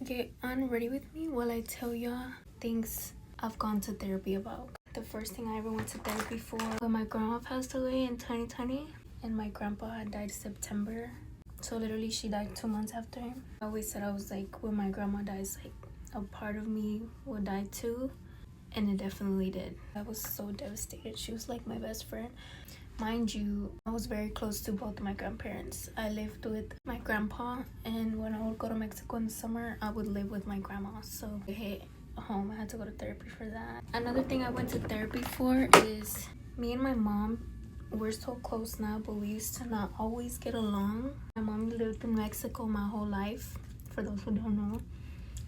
get unready with me while I tell y'all things I've gone to therapy about. The first thing I ever went to therapy for when my grandma passed away in 2020 and my grandpa had died September. So literally she died 2 months after him. I always said I was like, when my grandma dies, like a part of me will die too. And it definitely did. I was so devastated. She was like my best friend. Mind you, I was very close to both of my grandparents. I lived with my grandpa, and when I would go to Mexico in the summer, I would live with my grandma. So I hit home. I had to go to therapy for that. Another thing I went to therapy for is me and my mom. We're so close now, but we used to not always get along. My mom lived in Mexico my whole life, for those who don't know.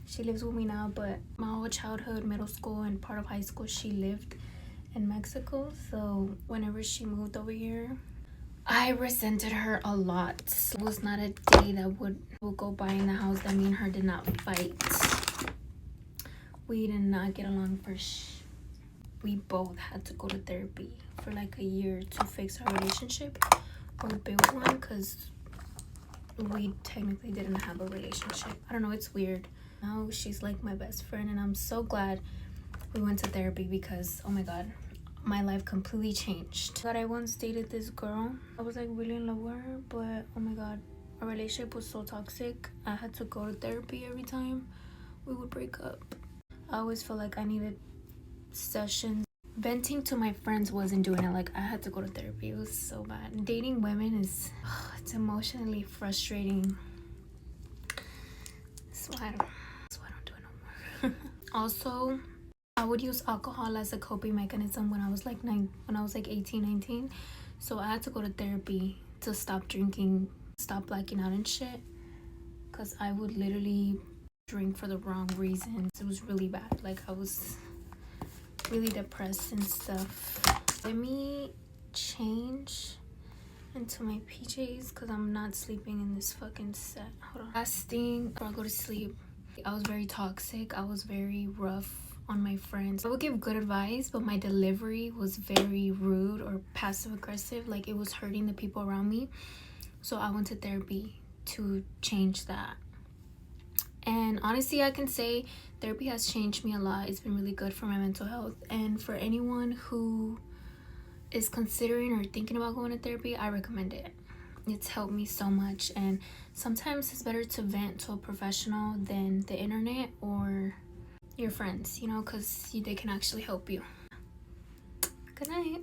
She lives with me now, but my whole childhood, middle school, and part of high school, she lived in Mexico. So whenever she moved over here, I resented her a lot. It was not a day that would go by in the house that me and her did not fight. We did not get along we both had to go to therapy for like a year to fix our relationship or build one, because we technically didn't have a relationship. I don't know, it's weird. Now she's like my best friend, and I'm so glad we went to therapy because, oh my god, my life completely changed. That I once dated this girl. I was like really in love with her, but oh my god, our relationship was so toxic. I had to go to therapy every time we would break up. I always felt like I needed sessions. Venting to my friends wasn't doing it. Like, I had to go to therapy. It was so bad. Dating women is it's emotionally frustrating. That's why I don't do it no more. Also, I would use alcohol as a coping mechanism when I was like 18, 19. So I had to go to therapy to stop drinking, stop blacking out and shit, because I would literally drink for the wrong reasons. It was really bad. Like, I was really depressed and stuff. Let me change into my PJs because I'm not sleeping in this fucking set. Hold on. Last thing before I go to sleep, I was very toxic. I was very rough on my friends. I would give good advice, but my delivery was very rude or passive aggressive. Like, it was hurting the people around me. So I went to therapy to change that. And honestly, I can say therapy has changed me a lot. It's been really good for my mental health. And for anyone who is considering or thinking about going to therapy, I recommend it. It's helped me so much. And sometimes it's better to vent to a professional than the internet or your friends, you know, because they can actually help you. Good night.